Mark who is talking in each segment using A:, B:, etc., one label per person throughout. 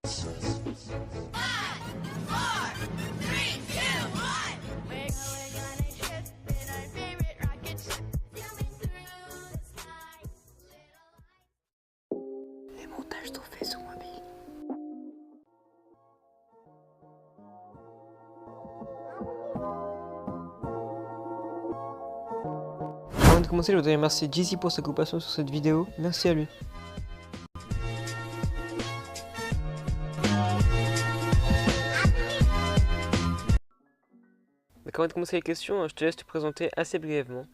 A: Les montages sont faits sur mobile. Avant de commencer, je voudrais remercier Jeezy pour sa coopération sur cette vidéo. Merci à lui. Avant de commencer les questions, je te laisse te présenter assez brièvement.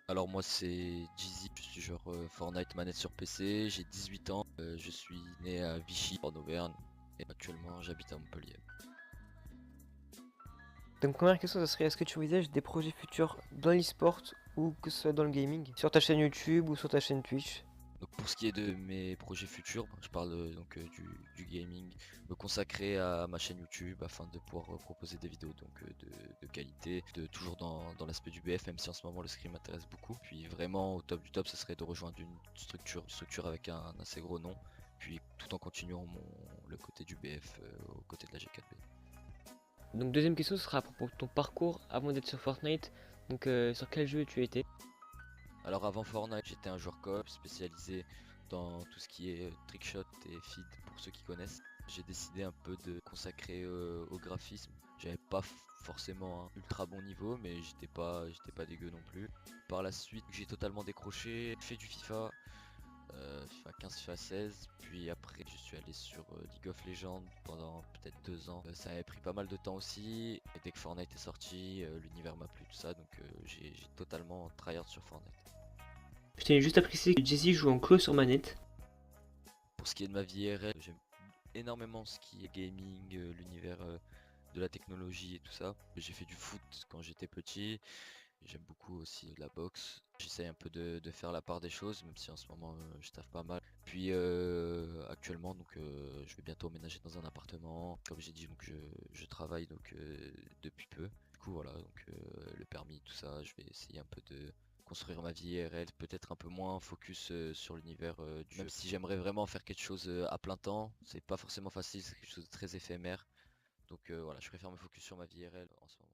B: Alors moi c'est Jeezy, je suis joueur Fortnite manette sur PC, j'ai 18 ans, je suis né à Vichy en Auvergne et actuellement j'habite à Montpellier.
A: Donc première question, ça serait est-ce que tu envisages des projets futurs dans l'e-sport ou que ce soit dans le gaming, sur ta chaîne YouTube ou sur ta chaîne Twitch?
B: Donc pour ce qui est de mes projets futurs, je parle du gaming, me consacrer à ma chaîne YouTube afin de pouvoir proposer des vidéos de qualité, toujours dans l'aspect du BF, même si en ce moment le scrim m'intéresse beaucoup. Puis vraiment au top du top, ce serait de rejoindre une structure avec un assez gros nom, puis tout en continuant le côté du BF au côté de la G4B.
A: Donc deuxième question, ce sera à propos de ton parcours avant d'être sur Fortnite. Donc sur quel jeu tu étais?
B: Alors avant Fortnite, j'étais un joueur coop spécialisé dans tout ce qui est trickshot et feed pour ceux qui connaissent. J'ai décidé un peu de consacrer au graphisme. J'avais pas forcément un ultra bon niveau, mais j'étais pas dégueu non plus. Par la suite, j'ai totalement décroché, fait du FIFA, FIFA 15, FIFA 16, puis après je suis allé sur League of Legends pendant peut-être 2 ans. Ça avait pris pas mal de temps aussi, et dès que Fortnite est sorti, l'univers m'a plu tout ça, donc j'ai totalement tryhard sur Fortnite.
A: Je tenais juste à préciser que Jeezy joue en clos sur manette.
B: Pour ce qui est de ma vie IRL, j'aime énormément ce qui est gaming, l'univers de la technologie et tout ça. J'ai fait du foot quand j'étais petit, j'aime beaucoup aussi la boxe. J'essaye un peu de faire la part des choses, même si en ce moment je taffe pas mal. Puis actuellement, donc je vais bientôt emménager dans un appartement. Comme j'ai dit, donc je travaille donc depuis peu. Du coup voilà, donc le permis, tout ça, je vais essayer un peu de construire ma vie IRL, peut-être un peu moins focus sur l'univers du jeu. Même si j'aimerais vraiment faire quelque chose à plein temps, c'est pas forcément facile, c'est quelque chose de très éphémère. Donc voilà, je préfère me focus sur ma vie IRL en ce moment.